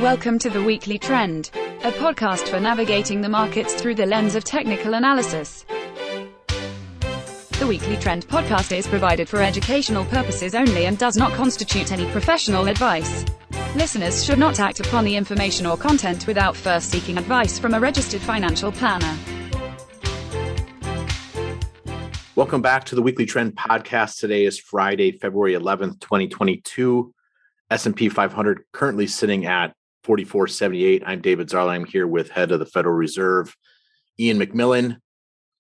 Welcome to The Weekly Trend, a podcast for navigating the markets through the lens of technical analysis. The Weekly Trend podcast is provided for educational purposes only and does not constitute any professional advice. Listeners should not act upon the information or content without first seeking advice from a registered financial planner. Welcome back to the Weekly Trend podcast. Today is Friday, February 11th, 2022. S&P 500 currently sitting at 4478. I'm David Zarla. I'm here with head of the Federal Reserve, Ian McMillan.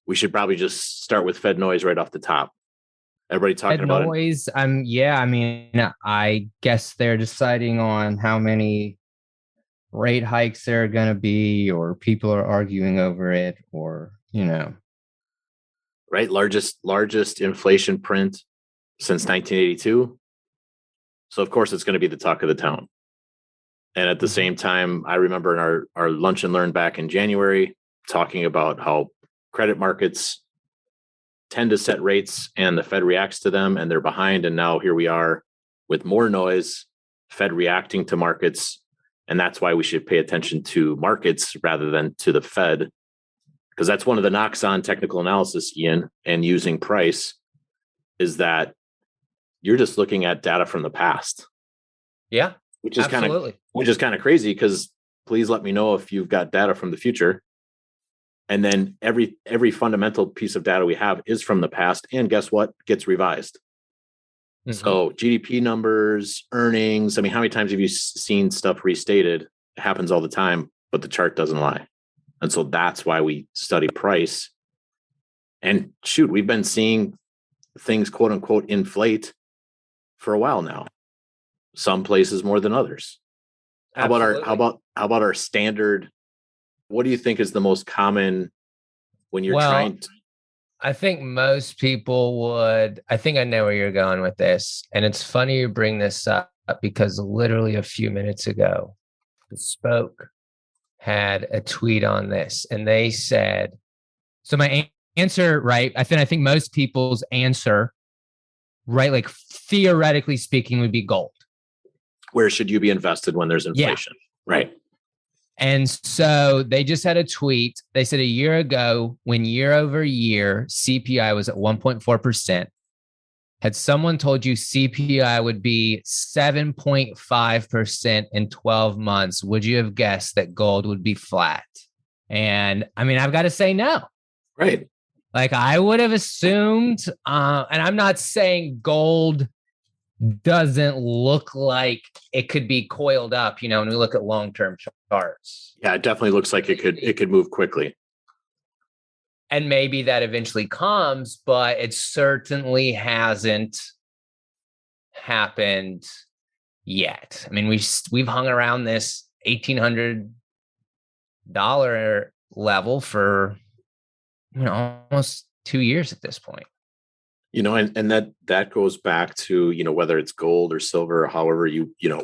We should probably just start with Fed noise right off the top. Everybody talking Fed about noise. I guess they're deciding on how many rate hikes there are going to be, or people are arguing over it, or, right? Largest inflation print since 1982. So of course it's going to be the talk of the town. And at the same time, I remember in our lunch and learn back in January, talking about how credit markets tend to set rates and the Fed reacts to them and they're behind. And now here we are with more noise, Fed reacting to markets. And that's why we should pay attention to markets rather than to the Fed, because that's one of the knocks on technical analysis, Ian, and using price is that you're just looking at data from the past. Yeah, which is kind of crazy, because please let me know if you've got data from the future. And then every fundamental piece of data we have is from the past. And guess what? Gets revised. Mm-hmm. So GDP numbers, earnings. I mean, how many times have you seen stuff restated? It happens all the time, but the chart doesn't lie. And so that's why we study price. And shoot, we've been seeing things, quote unquote, inflate for a while now. Some places more than others. Absolutely. How about our standard? What do you think is the most common when you're trying to? I think most people would. I think I know where you're going with this. And it's funny you bring this up because literally a few minutes ago, Spoke had a tweet on this and they said, so my answer, right? I think most people's answer, right, like theoretically speaking, would be gold. Where should you be invested when there's inflation? Yeah. Right. And so they just had a tweet. They said a year ago, when year over year CPI was at 1.4%, had someone told you CPI would be 7.5% in 12 months, would you have guessed that gold would be flat? And I mean, I've got to say no. Right. Like I would have assumed, and I'm not saying gold doesn't look like it could be coiled up, when we look at long-term charts. Yeah, it definitely looks like it could move quickly. And maybe that eventually comes, but it certainly hasn't happened yet. I mean, we've hung around this $1,800 level for almost 2 years at this point. And that goes back to, whether it's gold or silver or however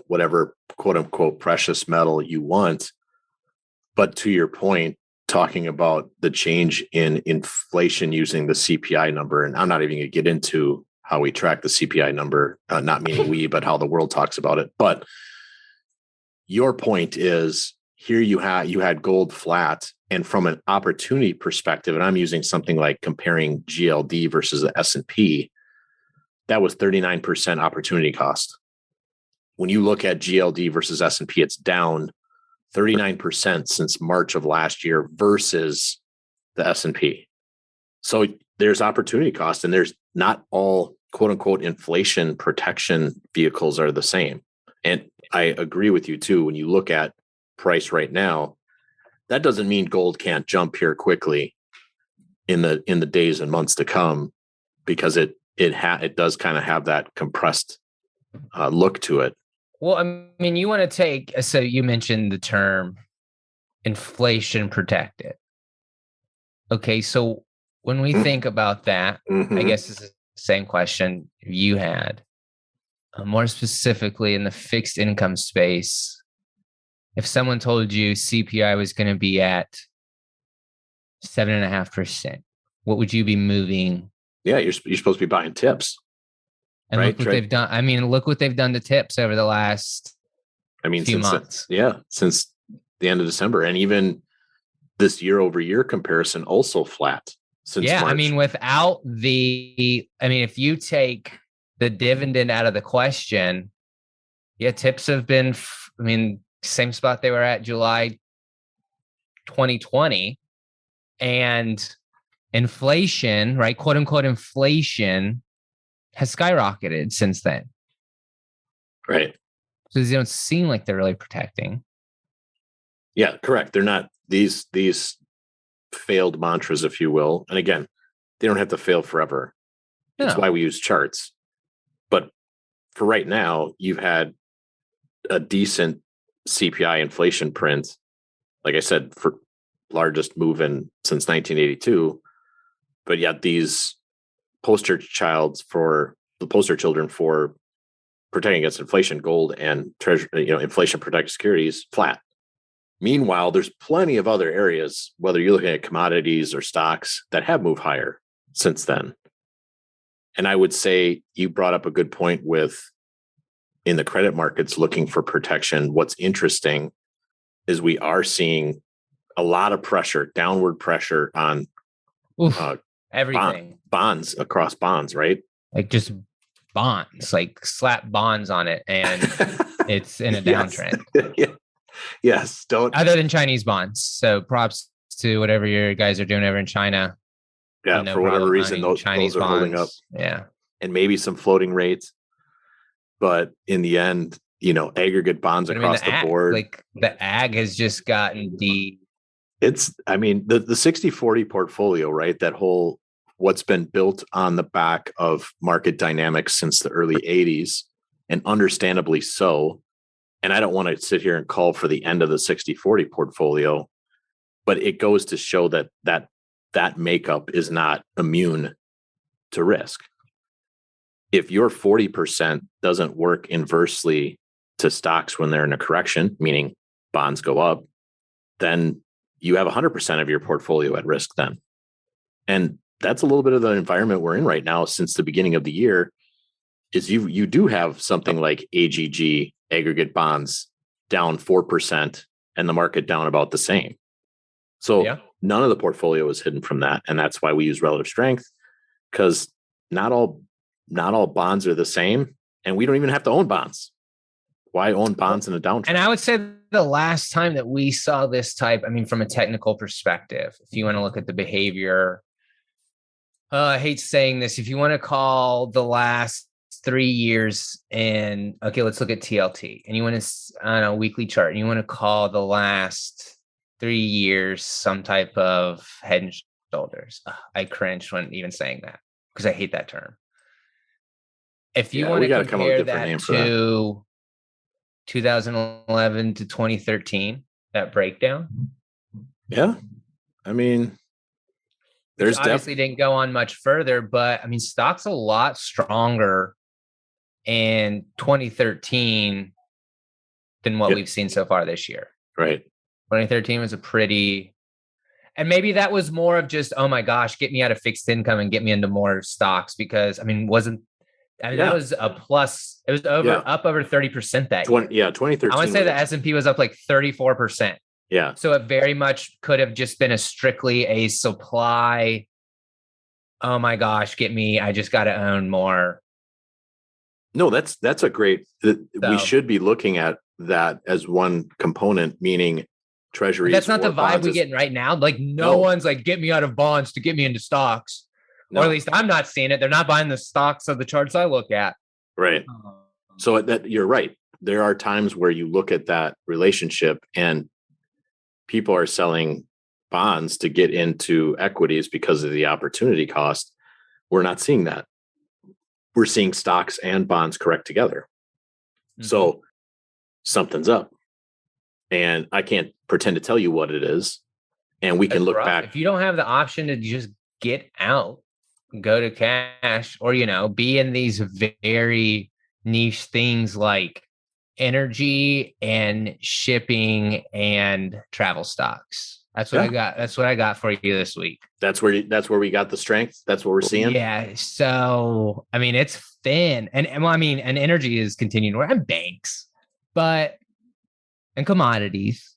whatever quote unquote precious metal you want. But to your point, talking about the change in inflation using the CPI number, and I'm not even going to get into how we track the CPI number, not meaning we, but how the world talks about it. But your point is here you had gold flat. And from an opportunity perspective, and I'm using something like comparing GLD versus the S&P, that was 39% opportunity cost. When you look at GLD versus S&P, it's down 39% since March of last year versus the S&P. So there's opportunity cost, and there's not all quote unquote inflation protection vehicles are the same. And I agree with you too. When you look at price right now, that doesn't mean gold can't jump here quickly in the days and months to come, because it does kind of have that compressed look to it. Well, I mean, you want to so you mentioned the term inflation protected. Okay, so when we think about that, I guess this is the same question you had, more specifically in the fixed income space. If someone told you CPI was going to be at 7.5%, what would you be moving? Yeah, you're supposed to be buying tips. And right? Look what they've done. I mean, look what they've done to tips over the last I mean, few since months. since the end of December, and even this year over year comparison also flat since March. I mean, if you take the dividend out of the question, tips have been, same spot they were at July 2020, and inflation, right? Quote unquote inflation has skyrocketed since then. Right. So they don't seem like they're really protecting. Yeah, correct. They're not these failed mantras, if you will. And again, they don't have to fail forever. No. It's why we use charts. But for right now, you've had a decent CPI inflation print, like I said, for largest move in since 1982. But yet these poster children for protecting against inflation, gold and treasury, inflation protected securities, flat. Meanwhile, there's plenty of other areas, whether you're looking at commodities or stocks, that have moved higher since then. And I would say you brought up a good point with in the credit markets looking for protection. What's interesting is we are seeing a lot of pressure, downward pressure on everything, bonds across bonds, right? Like just bonds, like slap bonds on it, and it's in a downtrend. Yes. Other than Chinese bonds. So props to whatever your guys are doing over in China. Yeah, for whatever reason, those are holding up. Yeah. And maybe some floating rates. But in the end, aggregate bonds across the board. Like the ag has just gotten the 60-40 portfolio, right? That whole what's been built on the back of market dynamics since the early 80s, and understandably so. And I don't want to sit here and call for the end of the 60-40 portfolio, but it goes to show that makeup is not immune to risk. If your 40% doesn't work inversely to stocks when they're in a correction, meaning bonds go up, then you have 100% of your portfolio at risk then. And that's a little bit of the environment we're in right now since the beginning of the year. Is you do have something like AGG, aggregate bonds, down 4% and the market down about the same. So none of the portfolio is hidden from that. And that's why we use relative strength, because not all bonds are the same, and we don't even have to own bonds. Why own bonds in a downtrend? And I would say the last time that we saw this type, from a technical perspective, if you want to look at the behavior, I hate saying this, if you want to call the last 3 years and let's look at TLT, and you want to on a weekly chart, and you want to call the last 3 years some type of head and shoulders. I cringe when even saying that because I hate that term. If you want to compare that to 2011 to 2013, that breakdown. Yeah. There's obviously didn't go on much further, but stock's a lot stronger in 2013 than what we've seen so far this year. Right. 2013 was and maybe that was more of just, oh my gosh, get me out of fixed income and get me into more stocks, because that was a plus. It was up over 30% that year. Yeah, 2013. I want to say the S&P was up like 34%. Yeah. So it very much could have just been strictly a supply. Oh my gosh, I just got to own more. No, that's a great, we should be looking at that as one component, meaning treasuries. That's not the vibe we're getting right now. Like no one's like, get me out of bonds to get me into stocks. No. Or at least I'm not seeing it. They're not buying the stocks of the charts I look at. Right. So that you're right. There are times where you look at that relationship and people are selling bonds to get into equities because of the opportunity cost. We're not seeing that. We're seeing stocks and bonds correct together. Mm-hmm. So something's up. And I can't pretend to tell you what it is. And we can look back. If you don't have the option to just get out, go to cash, or, be in these very niche things like energy and shipping and travel stocks. That's what I got. That's what I got for you this week. That's where we got the strength. That's what we're seeing. Yeah. So, it's thin, and energy is continuing to work, and banks, but and commodities.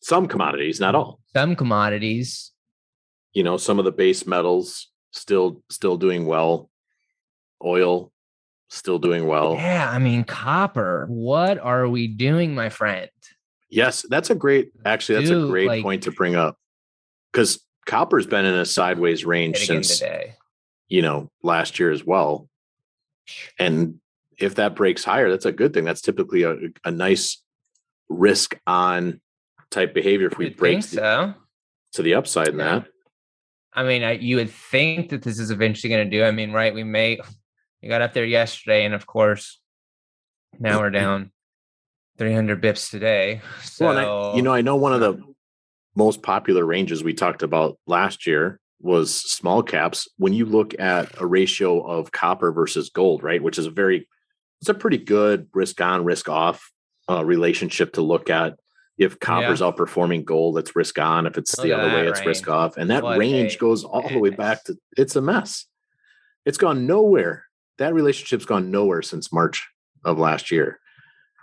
Some commodities, not all. Some commodities. Some of the base metals still doing well. Oil still doing well. Yeah, I mean, copper. What are we doing, my friend? Yes, that's a great point to bring up, because copper's been in a sideways range since today. Last year as well. And if that breaks higher, that's a good thing. That's typically a nice risk on type behavior if we break to the upside in that. I mean, you would think that this is eventually going to do. I mean, right? We got up there yesterday, and of course, now we're down 300 bips today. So, well, I know one of the most popular ranges we talked about last year was small caps. When you look at a ratio of copper versus gold, right, which is it's a pretty good risk on, risk off relationship to look at. If copper's outperforming gold, it's risk on. If it's the other way, it's risk off. And that range goes all the way back to, it's a mess. It's gone nowhere. That relationship's gone nowhere since March of last year.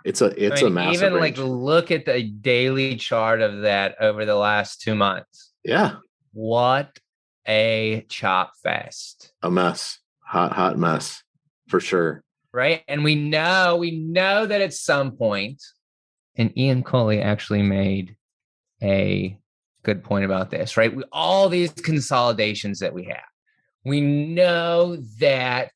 It's a massive even range. Look at the daily chart of that over the last 2 months. Yeah. What a chop fest. A mess. Hot mess for sure. Right. And we know that at some point, and Ian Coley actually made a good point about this, right? All these consolidations that we have, we know that,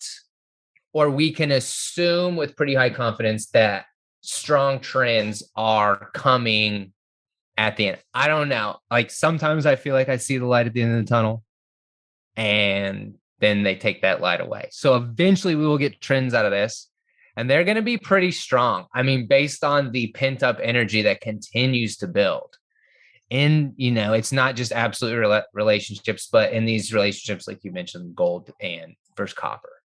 or we can assume with pretty high confidence that strong trends are coming at the end. I don't know. Like sometimes I feel like I see the light at the end of the tunnel, and then they take that light away. So eventually we will get trends out of this, and they're going to be pretty strong. I mean, based on the pent up energy that continues to build. And, it's not just absolute relationships, but in these relationships, like you mentioned, gold and versus copper.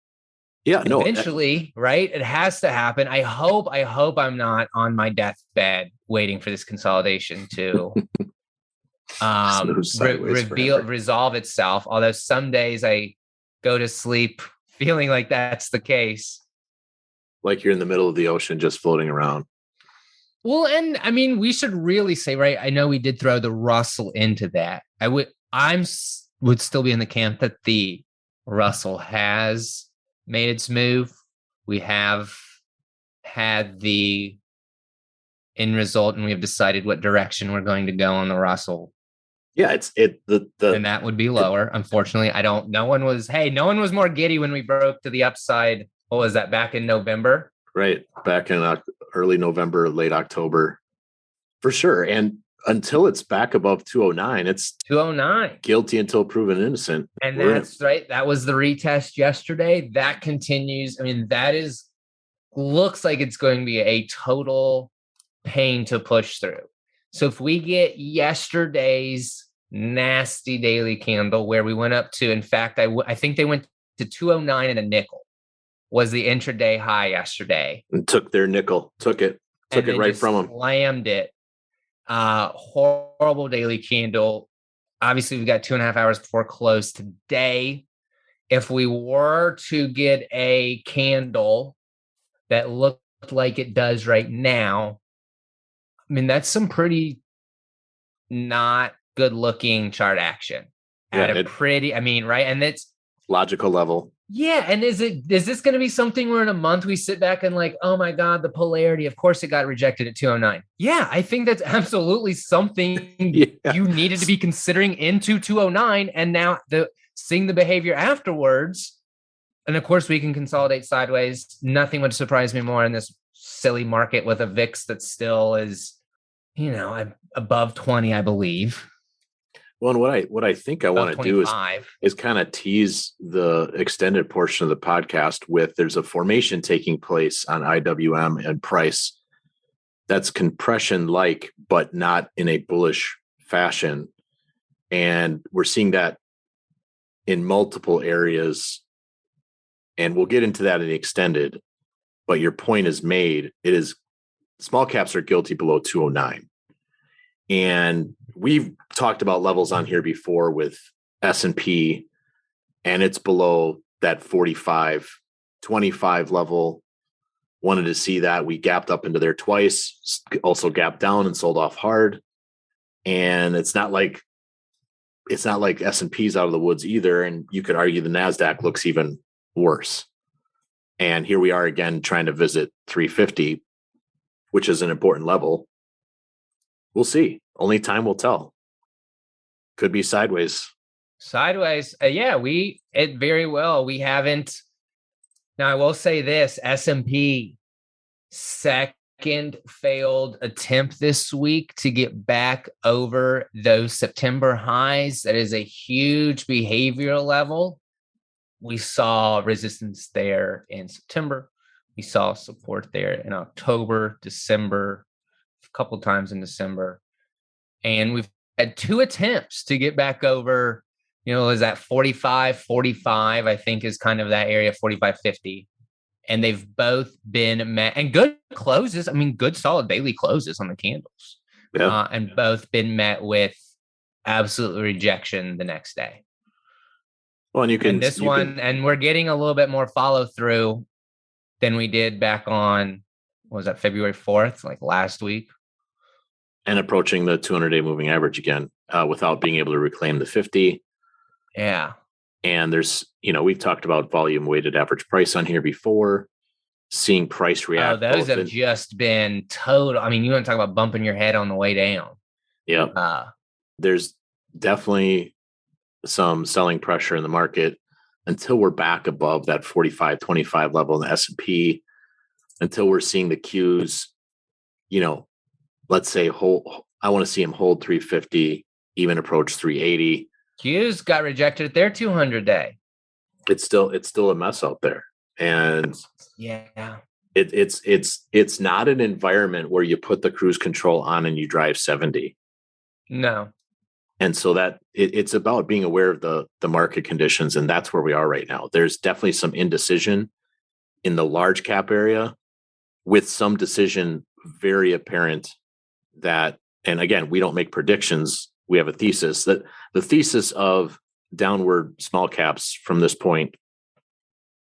Yeah, no. Eventually, right? It has to happen. I hope I'm not on my deathbed waiting for this consolidation to resolve itself. Although some days I go to sleep feeling like that's the case. Like you're in the middle of the ocean just floating around. Well, and I mean, we should really say, right? I know we did throw the Russell into that. I would still be in the camp that the Russell has made its move. We have had the end result, and we have decided what direction we're going to go on the Russell. Yeah, and that would be lower. Unfortunately, no one was more giddy when we broke to the upside. What was that, back in November? Right. Back in early November, late October, for sure. And until it's back above 209, it's 209. Guilty until proven innocent. And that's right. That was the retest yesterday. That continues. I mean, looks like it's going to be a total pain to push through. So if we get yesterday's nasty daily candle where we went up to, in fact, I think they went to 209 and a nickel was the intraday high yesterday. And took their nickel, took it right from them. Slammed it. Horrible daily candle. Obviously, we've got 2.5 hours before close today. If we were to get a candle that looked like it does right now, I mean, that's some pretty not good looking chart action right? And it's logical level. Yeah. And is this going to be something where in a month we sit back and like, oh my God, the polarity, of course it got rejected at 209. Yeah. I think that's absolutely something you needed to be considering into 209. And now seeing the behavior afterwards. And of course we can consolidate sideways. Nothing would surprise me more in this silly market with a VIX that still is, above 20, I believe. Well, and what I think I want to do is kind of tease the extended portion of the podcast with there's a formation taking place on IWM and price that's compression like, but not in a bullish fashion. And we're seeing that in multiple areas. And we'll get into that in the extended. But your point is made. It is small caps are guilty below 209. And we've talked about levels on here before with S&P, and it's below that 45, 25 level. Wanted to see that. We gapped up into there twice, also gapped down and sold off hard. And it's not like S&P's out of the woods either. And you could argue the NASDAQ looks even worse. And here we are again trying to visit 350, which is an important level. We'll see. Only time will tell. Could be sideways. Sideways. It very well. We haven't. Now I will say this, S&P second failed attempt this week to get back over those September highs. That is a huge behavioral level. We saw resistance there in September. We saw support there in October, December, a couple times in December. And we've had 2 attempts to get back over, is that 45, I think is kind of that area, 45, 50. And they've both been met, and good closes. I mean, good solid daily closes on the candles. Yeah. And both been met with absolute rejection the next day. Well, and and we're getting a little bit more follow through than we did back on, what was that, February 4th, like last week? And approaching the 200-day moving average again, without being able to reclaim the 50. Yeah. And there's, we've talked about volume weighted average price on here before, seeing price react. Oh, those have just been total. I mean, you want to talk about bumping your head on the way down. Yeah. There's definitely some selling pressure in the market until we're back above that 45-25 level in the S&P, until we're seeing the cues, let's say I want to see them hold 350, even approach 380. Q's got rejected at their 200-day. It's still a mess out there. And yeah, it's not an environment where you put the cruise control on and you drive 70. No. And so that it's about being aware of the market conditions. And that's where we are right now. There's definitely some indecision in the large cap area, with some decision very apparent that, and again, we don't make predictions. We have a thesis that the thesis of downward small caps from this point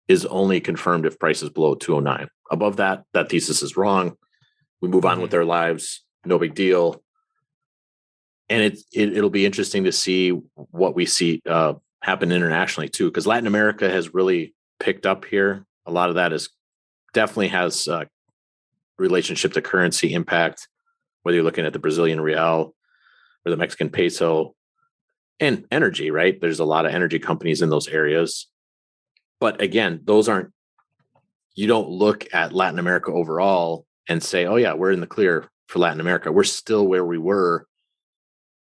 is only confirmed if price is below 209. Above that thesis is wrong. We move on with our lives. No big deal. And it'll be interesting to see what we see happen internationally too, because Latin America has really picked up here. A lot of that definitely has relationship to currency impact, whether you're looking at the Brazilian real or the Mexican peso, and energy, right? There's a lot of energy companies in those areas. But again, you don't look at Latin America overall and say, oh yeah, we're in the clear for Latin America. We're still where we were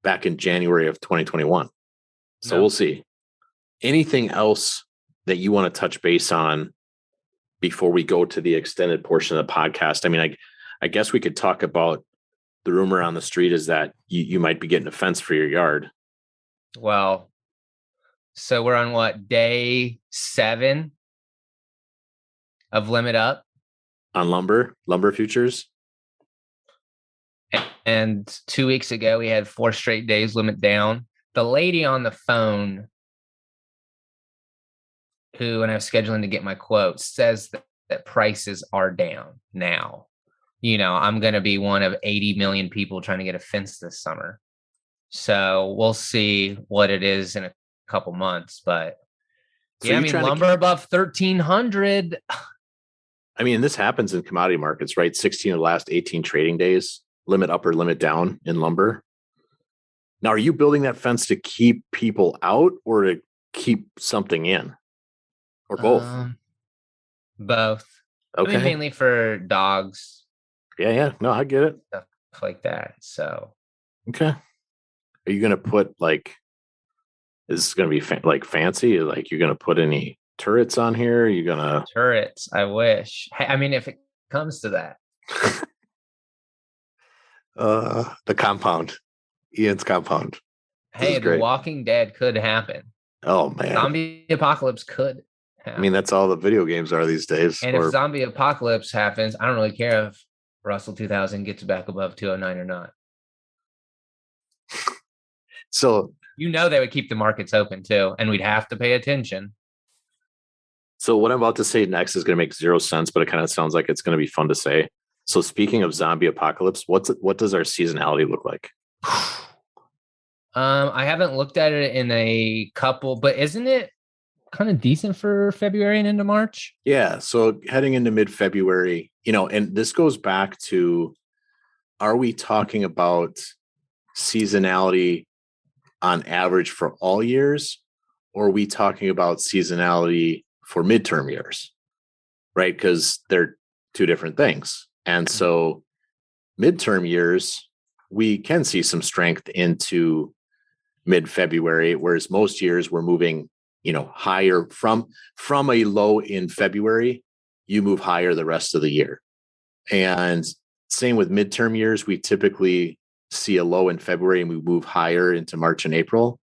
back in January of 2021. So We'll see. Anything else that you want to touch base on before we go to the extended portion of the podcast? I mean, I guess we could talk about the rumor on the street is that you might be getting a fence for your yard. Well, so we're on what, day 7 of limit up on lumber futures. And 2 weeks ago, we had 4 straight days limit down. The lady on the phone who, when I was scheduling to get my quote, says that prices are down now. I'm going to be one of 80 million people trying to get a fence this summer. So we'll see what it is in a couple months. But so lumber above 1,300. I mean, this happens in commodity markets, right? 16 of the last 18 trading days, limit up or limit down in lumber. Now, are you building that fence to keep people out or to keep something in? Or both? Both. Okay. I mean, mainly for dogs. Yeah. No, I get it. Stuff like that. So. Okay. Are you going to put is this going to be fancy? Like you're going to put any turrets on here? Are you going to? Turrets. I wish. I mean, if it comes to that. The compound. Ian's compound. Hey, The Walking Dead could happen. Oh, man. Zombie apocalypse could happen. I mean, that's all the video games are these days. And if zombie apocalypse happens, I don't really care if Russell 2000 gets back above 209 or not. So they would keep the markets open too, and we'd have to pay attention. So what I'm about to say next is going to make zero sense, but it kind of sounds like it's going to be fun to say. So speaking of zombie apocalypse, what does our seasonality look like? I haven't looked at it in a couple, but isn't it kind of decent for February and into March? Yeah. So heading into mid-February, and this goes back to, are we talking about seasonality on average for all years, or are we talking about seasonality for midterm years? Right? Because they're two different things. And so midterm years, we can see some strength into mid-February, whereas most years we're moving, higher from a low in February, you move higher the rest of the year. And same with midterm years, we typically see a low in February and we move higher into March and April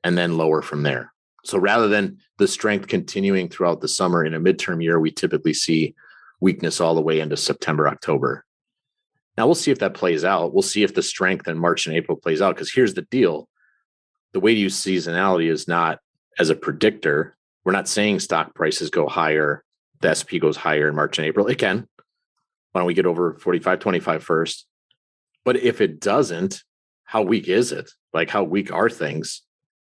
and then lower from there. So rather than the strength continuing throughout the summer in a midterm year, we typically see weakness all the way into September, October. Now we'll see if that plays out. We'll see if the strength in March and April plays out, because here's the deal. The way to use seasonality is not as a predictor. We're not saying stock prices go higher, the S&P goes higher in March and April. It can. Why don't we get over 45.25 first? But if it doesn't, how weak is it? Like, how weak are things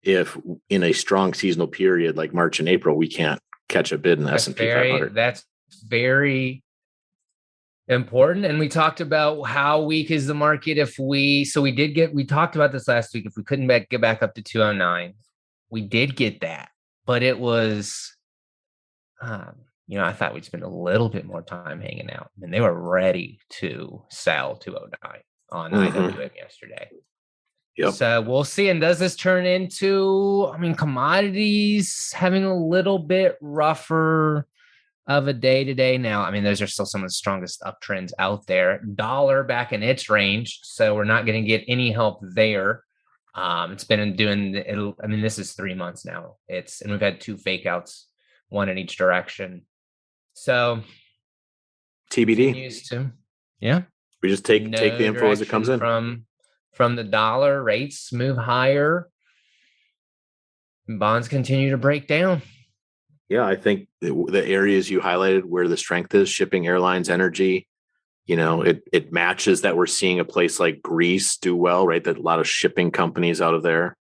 if in a strong seasonal period like March and April, we can't catch a bid in the S&P 500? That's very important. And we talked about how weak is the market we talked about this last week. If we couldn't get back up to 209, we did get that, but it was, I thought we'd spend a little bit more time hanging out, and they were ready to sell 209 on IWM yesterday. Yep. So we'll see. And does this turn into, commodities having a little bit rougher of a day today now? Those are still some of the strongest uptrends out there. Dollar back in its range, so we're not going to get any help there. It's been doing this is 3 months now. And we've had 2 fake outs, one in each direction. So TBD. Yeah. We just take the info as it comes in. From the dollar, rates move higher. Bonds continue to break down. Yeah, I think the areas you highlighted where the strength is, shipping, airlines, energy, it matches that we're seeing a place like Greece do well, right? That a lot of shipping companies out of there.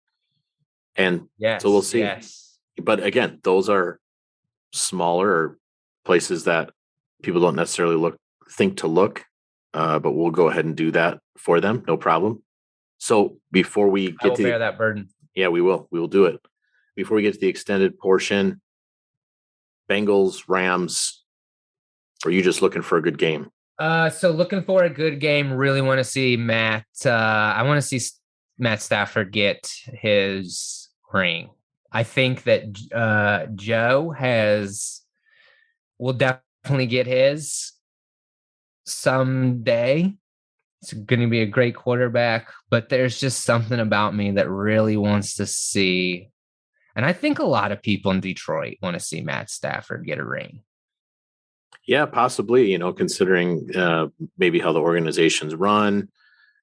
And so we'll see. Yes. But again, those are smaller places that people don't necessarily think to look, but we'll go ahead and do that for them. No problem. So before we get to bear that burden. Yeah, we will. We will do it. Before we get to the extended portion, Bengals, Rams, or are you just looking for a good game? So looking for a good game. Really want to see Matt. I want to see Matt Stafford get his ring. I think that Joe will definitely get his someday. It's going to be a great quarterback, but there's just something about me that really wants to see. And I think a lot of people in Detroit want to see Matt Stafford get a ring. Yeah, possibly, considering maybe how the organization's run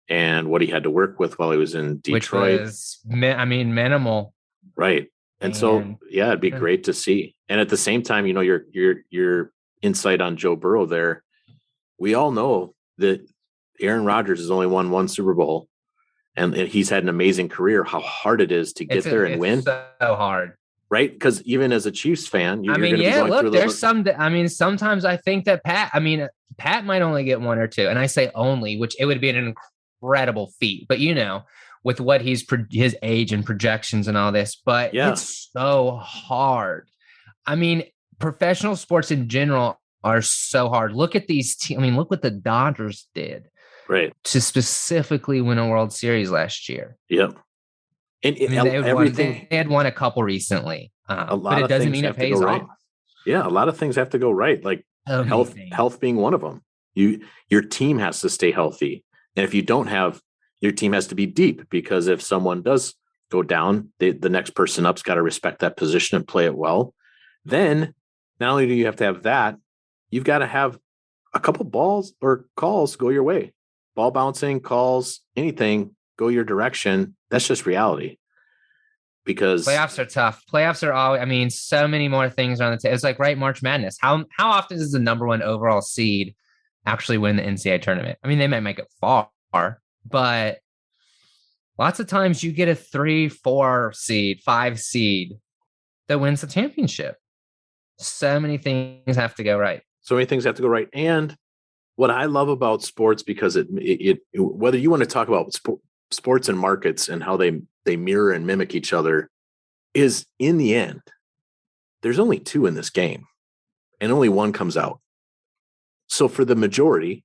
and what he had to work with while he was in Detroit. Which was, minimal. Right. And so, yeah, it'd be great to see. And at the same time, your insight on Joe Burrow there, we all know that Aaron Rodgers has only won 1 Super Bowl, and he's had an amazing career. How hard it is to get there and win. So hard. Right? Because even as a Chiefs fan, you're going to be going through there's sometimes I think that Pat might only get 1 or 2. And I say only, which it would be an incredible feat. But, with what his age and projections and all this, but it's so hard. Professional sports in general are so hard. Look at these teams. Look what the Dodgers did. Right. To specifically win a World Series last year. Yep. And they had won a couple recently. But it doesn't mean it pays off. Right. Yeah, a lot of things have to go right. Like health being one of them. Your team has to stay healthy. And if you don't have, your team has to be deep, because if someone does go down, the next person up's got to respect that position and play it well. Then not only do you have to have that, you've got to have a couple balls or calls go your way. Ball bouncing, calls, anything go your direction. That's just reality. because playoffs are tough. Playoffs are all, I mean, so many more things are on the table. It's like, right, March Madness. How often does the number one overall seed actually win the NCAA tournament? I mean, they might make it far, but lots of times you get a 3, 4 seed, 5 seed that wins the championship. So many things have to go right. So many things have to go right. And what I love about sports, because it whether you want to talk about sports and markets and how they mirror and mimic each other, is in the end, there's only 2 in this game and only 1 comes out. So for the majority,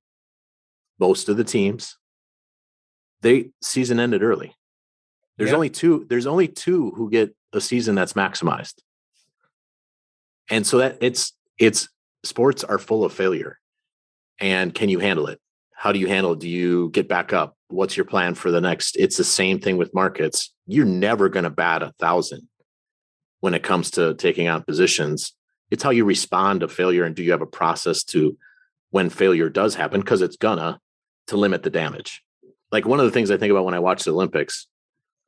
most of the teams, they season ended early. There's only 2 who get a season that's maximized. And so that it's sports are full of failure. And can you handle it? How do you handle it? Do you get back up? What's your plan for the next? It's the same thing with markets. You're never going to bat 1,000 when it comes to taking on positions. It's how you respond to failure. And do you have a process to, when failure does happen, because it's to limit the damage. Like one of the things I think about when I watch the Olympics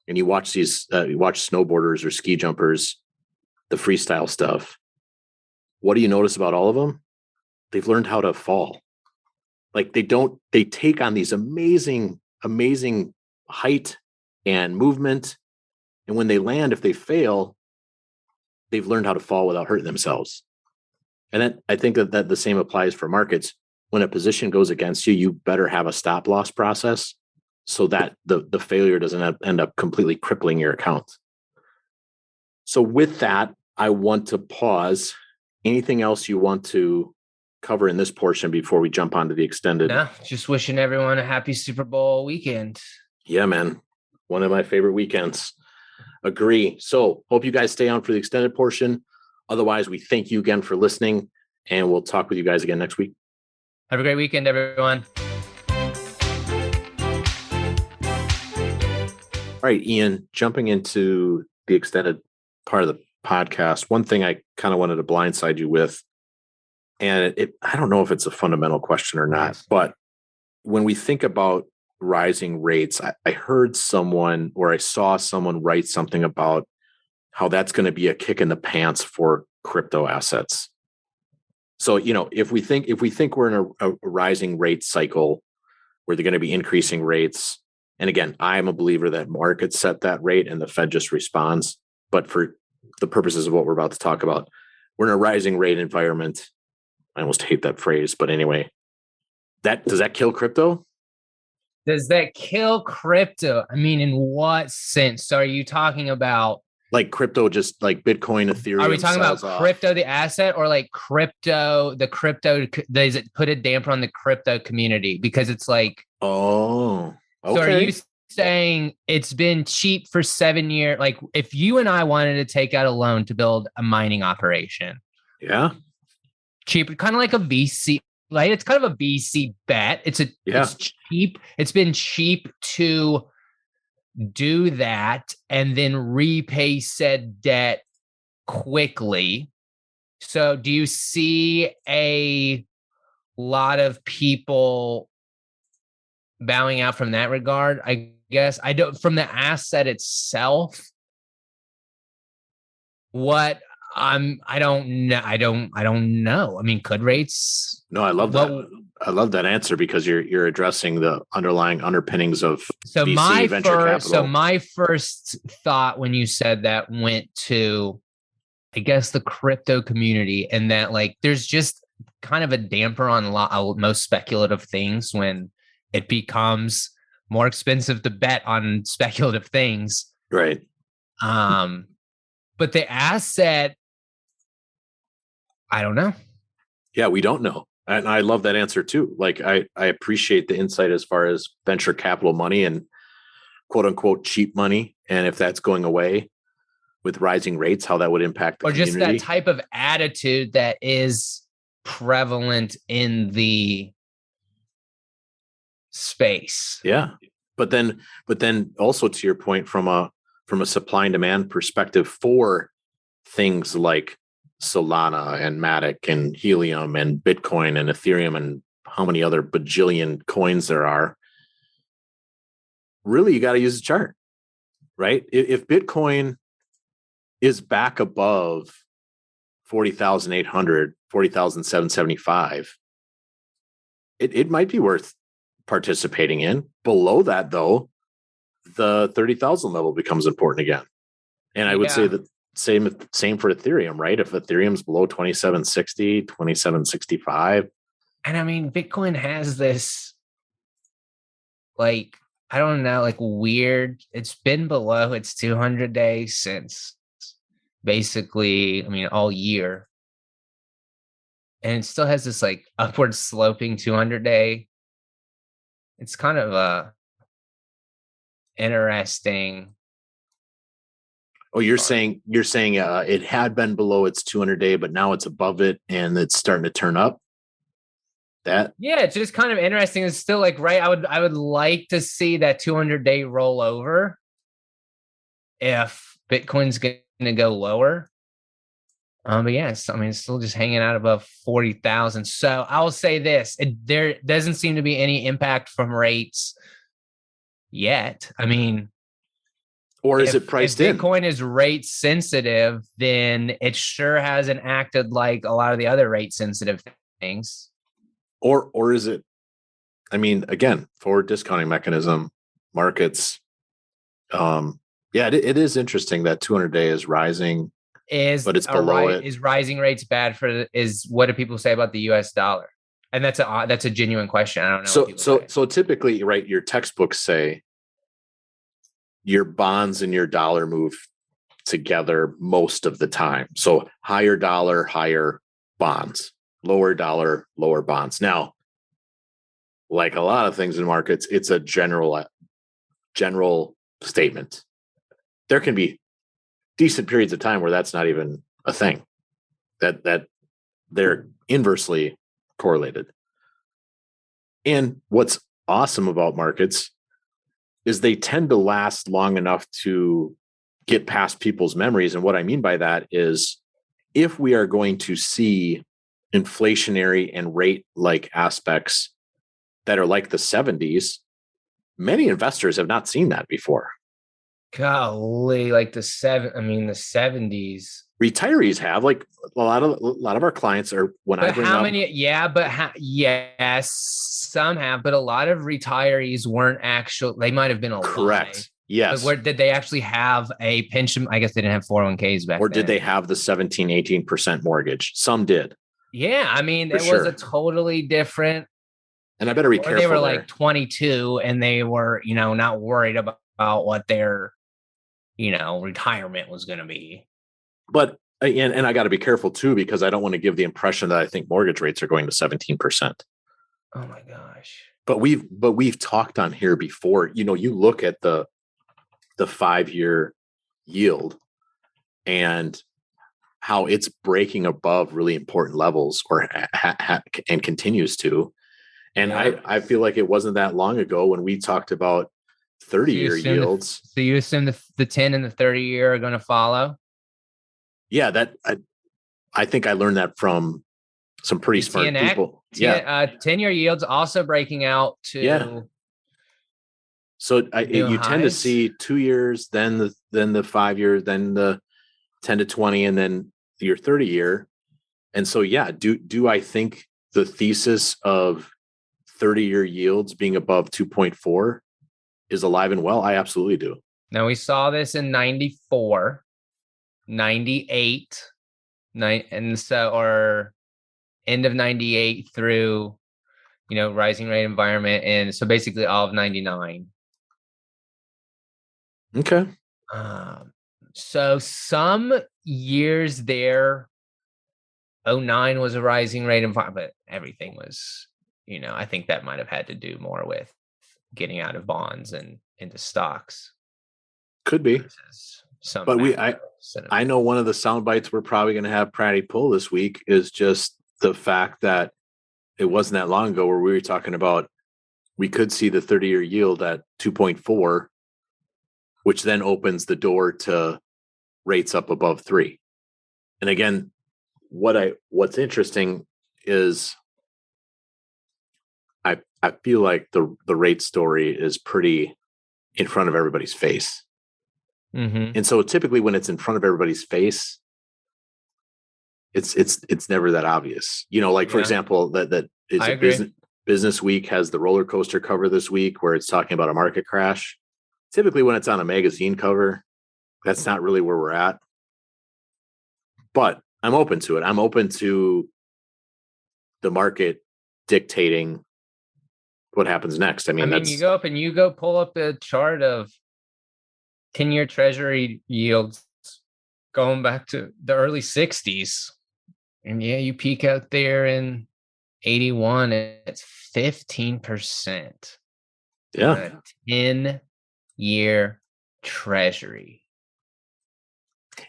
and you watch you watch snowboarders or ski jumpers, the freestyle stuff. What do you notice about all of them? They've learned how to fall. Like they take on these amazing height and movement. And when they land, if they fail, they've learned how to fall without hurting themselves. And I think that the same applies for markets. When a position goes against you, you better have a stop loss process so that the failure doesn't end up completely crippling your account. So with that, I want to pause. Anything else you want to cover in this portion before we jump onto the extended? No, just wishing everyone a happy Super Bowl weekend. Yeah, man. One of my favorite weekends. Agree. So hope you guys stay on for the extended portion. Otherwise, we thank you again for listening, and we'll talk with you guys again next week. Have a great weekend, everyone. All right, Ian, jumping into the extended part of the podcast, one thing I kind of wanted to blindside you with, and I don't know if it's a fundamental question or not, but when we think about rising rates, I heard someone, or I saw someone write something about how that's going to be a kick in the pants for crypto assets. So, if we think we're in a rising rate cycle where they're going to be increasing rates, and again, I'm a believer that markets set that rate and the Fed just responds. But for the purposes of what we're about to talk about, we're in a rising rate environment. I almost hate that phrase, but anyway, does that kill crypto? Does that kill crypto? I mean, in what sense? So are you talking about like crypto, just like Bitcoin, Ethereum? Are we talking about crypto, the asset, or like crypto, does it put a damper on the crypto community? Because it's like, oh, okay. So are you saying it's been cheap for 7 years? Like if you and I wanted to take out a loan to build a mining operation. Yeah. Cheap, kind of like a VC, right? It's kind of a VC bet. It's cheap. It's been cheap to do that and then repay said debt quickly. So do you see a lot of people bowing out from that regard? I guess I don't, from the asset itself, I don't know. I mean, could rates? No, I love that. I love that answer because you're addressing the underlying underpinnings of VC venture capital. So my first thought when you said that went to, I guess, the crypto community, and that like there's just kind of a damper on most speculative things when it becomes more expensive to bet on speculative things. Right. But the asset, I don't know. Yeah, we don't know. And I love that answer too. Like I appreciate the insight as far as venture capital money and quote unquote cheap money. And if that's going away with rising rates, how that would impact the community. Or just that type of attitude that is prevalent in the space. Yeah. But then also to your point, from a supply and demand perspective for things like Solana and Matic and Helium and Bitcoin and Ethereum and how many other bajillion coins there are, really you got to use the chart, right? If Bitcoin is back above 40,800, 40,775, it might be worth participating in. Below that, though, the 30,000 level becomes important again. And I would say that same for Ethereum, right? If Ethereum's below 2760, 2765. And I mean, Bitcoin has this, like, I don't know, like weird, it's been below its 200 days since basically, I mean, all year. And it still has this like upward sloping 200 day. It's kind of interesting. Oh, you're saying it had been below its 200 day, but now it's above it and it's starting to turn up. It's just kind of interesting. It's still like, right. I would like to see that 200 day roll over if Bitcoin's going to go lower. But yeah, it's still just hanging out above 40,000. So I'll say this: there doesn't seem to be any impact from rates yet. I mean, or is it priced in? If Bitcoin is rate sensitive, then it sure hasn't acted like a lot of the other rate sensitive things. Or is it? I mean, again, forward discounting mechanism, markets. It is interesting that 200 day is rising. But it's below it. Is rising rates bad for? What do people say about the U.S. dollar? And that's a genuine question. I don't know. So typically, right? Your textbooks say your bonds and your dollar move together most of the time. So higher dollar, higher bonds, lower dollar, lower bonds. Now, like a lot of things in markets, it's a general statement. There can be decent periods of time where that's not even a thing, that they're inversely correlated. And what's awesome about markets is they tend to last long enough to get past people's memories. And what I mean by that is if we are going to see inflationary and rate like aspects that are like the 70s, many investors have not seen that before. Golly, like the 70s. Retirees have, like a lot of our clients are yes, some have, but a lot of retirees weren't they might have been alive. Correct. Yes. But did they actually have a pension? I guess they didn't have 401ks back then. Or did they have the 17-18% mortgage? Some did. Yeah. I mean, it was a totally different. And I better be careful. They were like 22 and they were, not worried about what their, retirement was going to be. But, and I got to be careful too, because I don't want to give the impression that I think mortgage rates are going to 17%. Oh my gosh. But we've talked on here before, you look at the 5-year yield and how it's breaking above really important levels and continues to. And I feel like it wasn't that long ago when we talked about 30-year yields. So you assume the 10 and the 30 year are going to follow? Yeah, I think I learned that from some pretty smart people. 10-year yields also breaking out to. Yeah. So you tend to see 2 years, then the 5 years, then the 10 to 20, and then your 30-year. And so, do I think the thesis of 30-year yields being above 2.4 is alive and well? I absolutely do. Now we saw this in 94, 98, or end of 98 through, rising rate environment. And so basically all of 99. Okay. So some years there, 09 was a rising rate environment, but everything was, I think that might have had to do more with getting out of bonds and into stocks. Could be. But I know one of the sound bites we're probably going to have Pratty pull this week is just the fact that it wasn't that long ago where we were talking about we could see the 30-year yield at 2.4, which then opens the door to rates up above 3. And again, what's interesting is I feel like the rate story is pretty in front of everybody's face. Mm-hmm. And so typically when it's in front of everybody's face, it's never that obvious. Like for example, that is I a agree. business week has the roller coaster cover this week where it's talking about a market crash. Typically when it's on a magazine cover, that's not really where we're at. But I'm open to it. I'm open to the market dictating what happens next. I mean, You that's go up and you go pull up a chart of 10-year treasury yields going back to the early 60s. And yeah, you peak out there in 81, and it's 15%. yeah. 10-year treasury.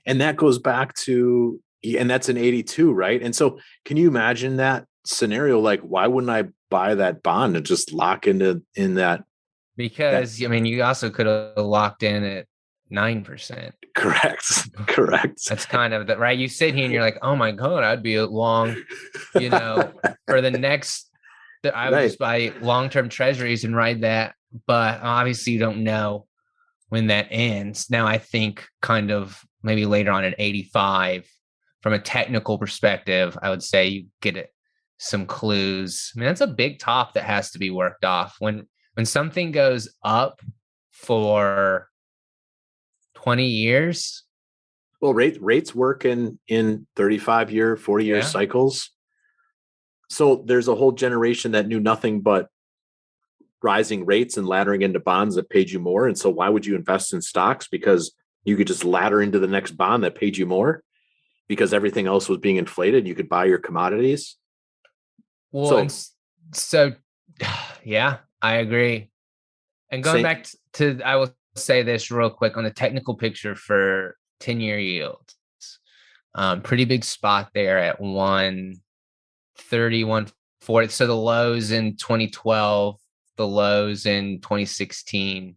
And that goes back to, and that's an 82, right? And so can you imagine that scenario? Like, why wouldn't I buy that bond and just lock in that? Because you also could have locked in at 9%. Correct. That's kind of the right. You sit here and you're like, oh my God, I'd be long, for the next, I would just buy long-term treasuries and ride that. But obviously you don't know when that ends. Now I think kind of maybe later on at 85, from a technical perspective, I would say you get some clues. That's a big top that has to be worked off. When something goes up for 20 years. Well, rates work in 35-year, 40-year cycles. So there's a whole generation that knew nothing but rising rates and laddering into bonds that paid you more. And so why would you invest in stocks? Because you could just ladder into the next bond that paid you more because everything else was being inflated. You could buy your commodities. Well, so yeah, I agree. And going back to, I will say this real quick on the technical picture for 10-year yields. Pretty big spot there at 130, 140. So the lows in 2012, the lows in 2016,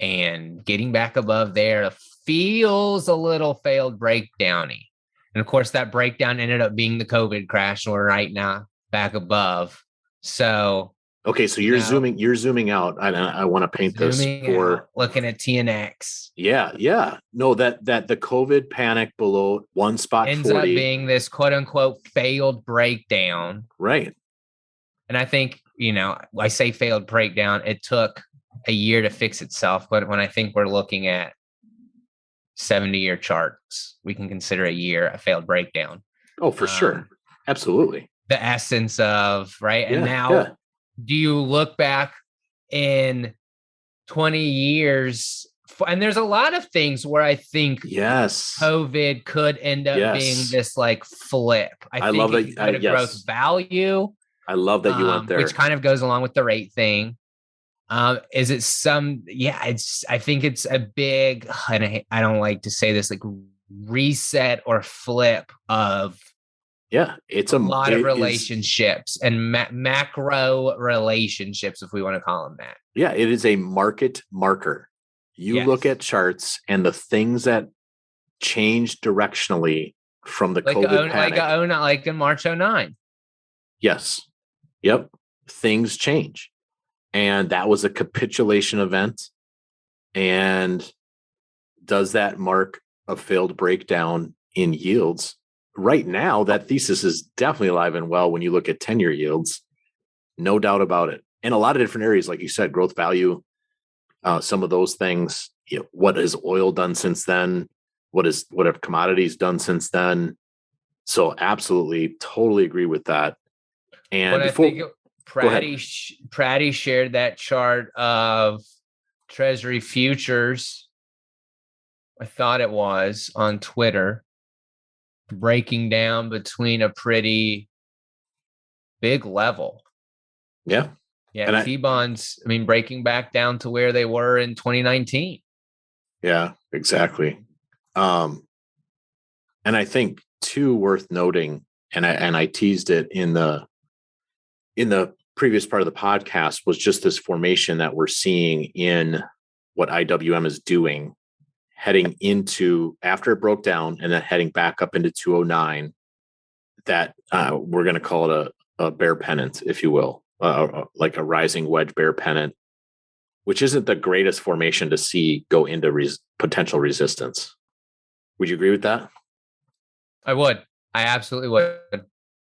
and getting back above there feels a little failed breakdowny. And of course, that breakdown ended up being the COVID crash. And we're right now back above. So okay, so you're zooming out. I want to paint this for looking at TNX. Yeah. No, that the COVID panic below one spot ends 40 up being this quote unquote failed breakdown. Right. And I think, I say failed breakdown, it took a year to fix itself. But when I think we're looking at 70-year charts, we can consider a year a failed breakdown. Oh, for sure. Absolutely. The essence of, right? And now, do you look back in 20 years? And there's a lot of things where I think COVID could end up being this like flip. I think love it could go to growth value. I love that you went there. Which kind of goes along with the rate thing. Is it I think it's a big, and I don't like to say this, like reset or flip of it's a lot of relationships and macro relationships, if we want to call them that. Yeah, it is a market marker. You look at charts and the things that change directionally from the COVID panic. Like in March 09. Yes. Yep. Things change. And that was a capitulation event. And does that mark a failed breakdown in yields? Right now, that thesis is definitely alive and well when you look at 10-year yields. No doubt about it. And a lot of different areas, like you said, growth value, some of those things. What has oil done since then? What have commodities done since then? So absolutely, totally agree with that. And I think Pratty shared that chart of Treasury futures, I thought it was, on Twitter, breaking down between a pretty big level. Yeah. Yeah. T-bonds, breaking back down to where they were in 2019. Yeah, exactly. And I think too, worth noting, and I teased it in the previous part of the podcast, was just this formation that we're seeing in what IWM is doing, heading into, after it broke down and then heading back up into 209, that we're going to call it a bear pennant, if you will, like a rising wedge bear pennant. which isn't the greatest formation to see go into potential resistance. Would you agree with that? I would. I absolutely would.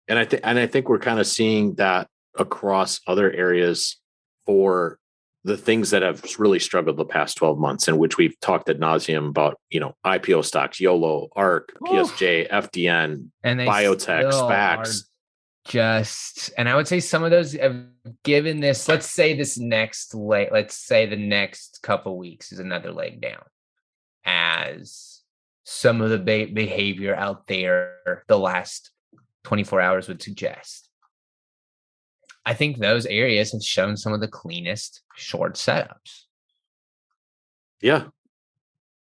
And I think we're kind of seeing that across other areas for the things that have really struggled the past 12 months, in which we've talked ad nauseum about, IPO stocks, YOLO, ARC, PSJ, FDN, and they biotech, SPACs. And I would say some of those have given this, let's say the next couple weeks is another leg down, as some of the behavior out there the last 24 hours would suggest. I think those areas have shown some of the cleanest short setups. Yeah.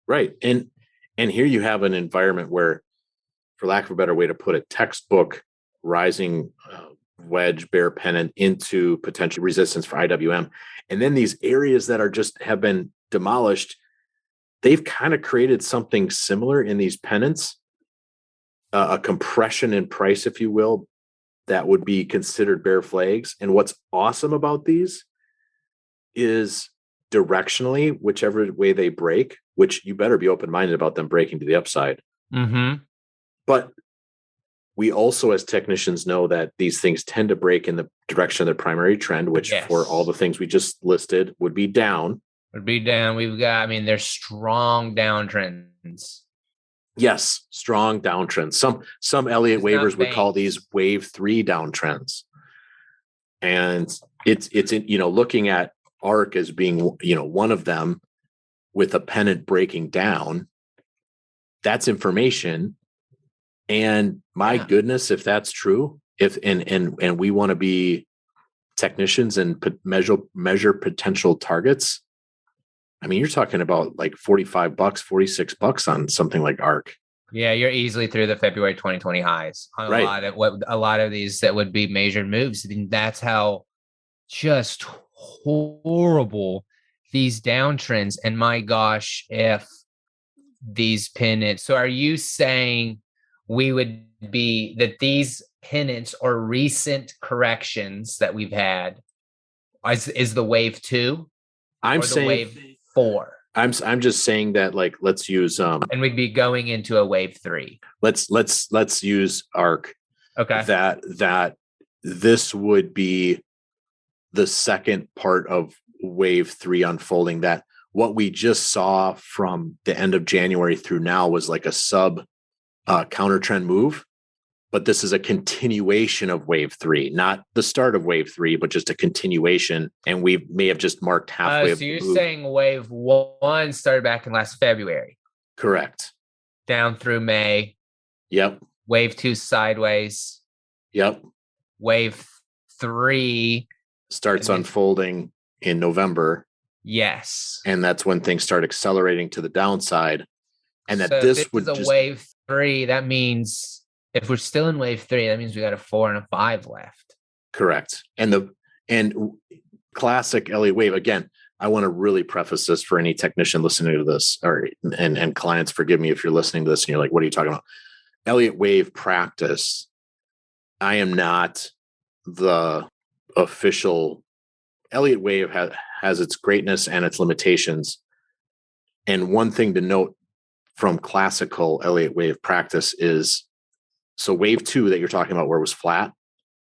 Right. And here you have an environment where, for lack of a better way to put it, textbook rising wedge bear pennant into potential resistance for IWM. And then these areas that have been demolished, they've kind of created something similar in these pennants, a compression in price, if you will, that would be considered bear flags. And what's awesome about these is directionally, whichever way they break, which you better be open-minded about them breaking to the upside. Mm-hmm. But we also, as technicians, know that these things tend to break in the direction of their primary trend, which for all the things we just listed would be down. There's strong downtrends. Yes, strong downtrends. Some Elliott waivers would call these wave 3 downtrends. And it's looking at ARC as being, one of them with a pennant breaking down. That's information. And my goodness, if that's true, and we want to be technicians and measure potential targets, I mean, you're talking about like $45, $46 on something like ARC. Yeah, you're easily through the February 2020 highs on a lot of these that would be measured moves. And that's how just horrible these downtrends. And my gosh, if these pennants. So are you saying that these pennants are recent corrections that we've had is the wave 2? I'm saying wave 4. I'm just saying that, like, let's use and we'd be going into a wave 3. Let's use ARC. Okay. That this would be the second part of wave 3 unfolding. That what we just saw from the end of January through now was like a sub counter trend move. But this is a continuation of wave 3, not the start of wave 3, but just a continuation. And we may have just marked halfway. So you're saying wave 1 started back in last February? Correct. Down through May. Yep. Wave 2 sideways. Yep. Wave 3 starts unfolding in November. Yes. And that's when things start accelerating to the downside. And that this would be wave 3. That means if we're still in wave 3, that means we got a 4 and a 5 left. Correct. And classic Elliott wave, again, I want to really preface this for any technician listening to this, and clients, forgive me if you're listening to this and you're like, what are you talking about? Elliott wave practice. I am not the official. Elliott wave has its greatness and its limitations. And one thing to note from classical Elliott wave practice is, so wave 2 that you're talking about where it was flat,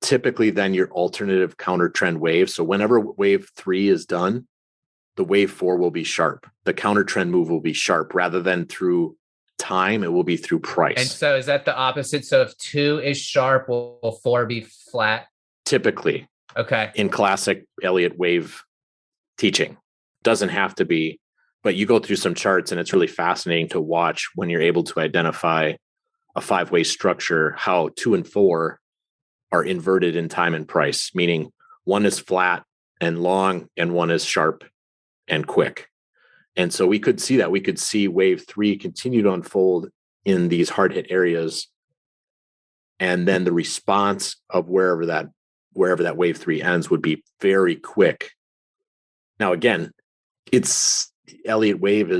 typically then your alternative counter trend wave. So whenever wave 3 is done, the wave 4 will be sharp. The counter trend move will be sharp rather than through time. It will be through price. And so is that the opposite? So if 2 is sharp, will 4 be flat? Typically. Okay. In classic Elliott wave teaching. Doesn't have to be, but you go through some charts and it's really fascinating to watch when you're able to identify a 5-way structure, how 2 and 4 are inverted in time and price, meaning one is flat and long and one is sharp and quick. And so we could see that. We could see wave 3 continue to unfold in these hard hit areas. And then the response of wherever that wave 3 ends would be very quick. Now, again, Elliott wave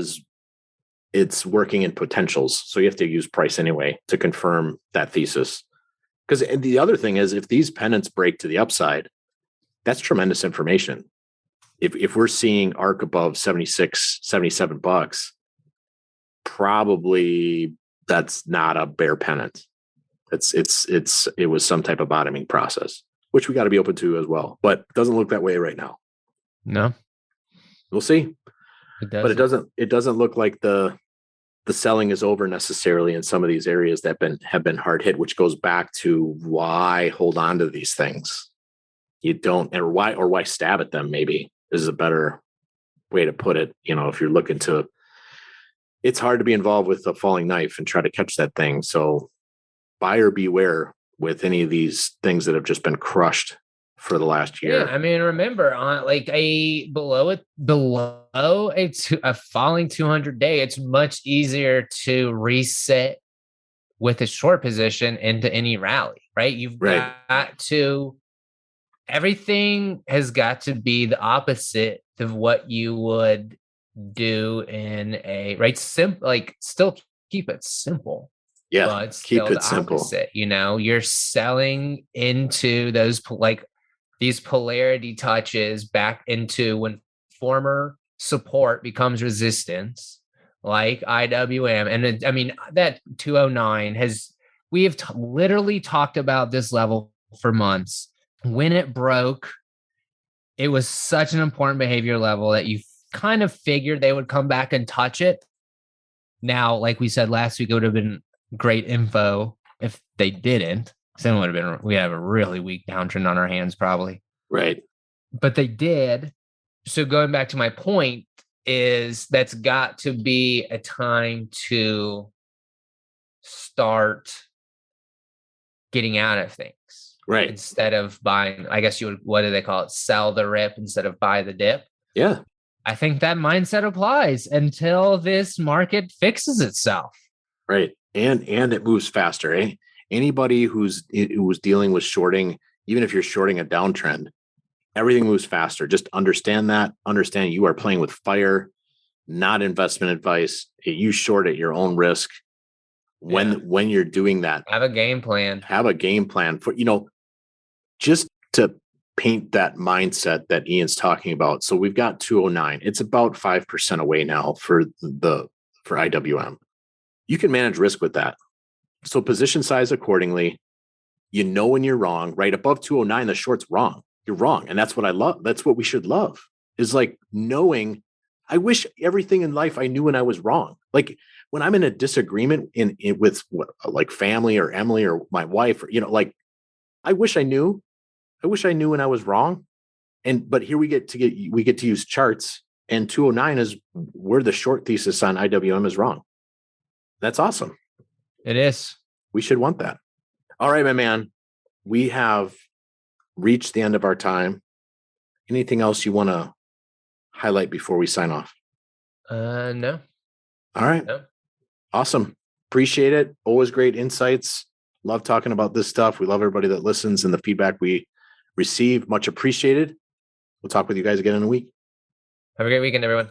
it's working in potentials. So you have to use price anyway to confirm that thesis. Because the other thing is, if these pennants break to the upside, that's tremendous information. if we're seeing ARC above 76, 77 bucks, probably that's not a bear pennant. It was some type of bottoming process, which we got to be open to as well. But it doesn't look that way right now. No, we'll see. But it doesn't look like the selling is over necessarily in some of these areas that have been hard hit, which goes back to why hold on to these things. You don't, or why stab at them, maybe is a better way to put it. If you're looking to, it's hard to be involved with a falling knife and try to catch that thing. So buyer beware with any of these things that have just been crushed for the last year. Yeah, I mean, remember on like below a falling 200-day, it's much easier to reset with a short position into any rally, right? You've got to, everything has got to be the opposite of what you would do in a still keep it simple. Yeah, but keep it simple. Opposite, you're selling into those these polarity touches back into when former support becomes resistance, like IWM. And that 209 we have literally talked about this level for months. When it broke, it was such an important behavior level that you kind of figured they would come back and touch it. Now, like we said last week, it would have been great info if they didn't. Then we have a really weak downtrend on our hands probably. Right. But they did. So going back to my point is that's got to be a time to start getting out of things. Right. Instead of buying, I guess you would, what do they call it? Sell the rip instead of buy the dip. Yeah. I think that mindset applies until this market fixes itself. Right. And it moves faster. Eh? Anybody who's dealing with shorting, even if you're shorting a downtrend, everything moves faster. Just understand that. Understand you are playing with fire, not investment advice. You short at your own risk. When you're doing that, have a game plan. Have a game plan for, just to paint that mindset that Ian's talking about. So we've got 209. It's about 5% away now for IWM. You can manage risk with that. So position size accordingly. When you're wrong, right? Above 209, the short's wrong. You're wrong. And that's what I love. That's what we should love, is like knowing. I wish everything in life I knew when I was wrong. Like when I'm in a disagreement with like family or Emily or my wife, or, I wish I knew. I wish I knew when I was wrong. But here we get to use charts, and 209 is where the short thesis on IWM is wrong. That's awesome. It is. We should want that. All right, my man. We have reached the end of our time. Anything else you want to highlight before we sign off? No. All right. No. Awesome. Appreciate it. Always great insights. Love talking about this stuff. We love everybody that listens and the feedback we receive. Much appreciated. We'll talk with you guys again in a week. Have a great weekend, everyone.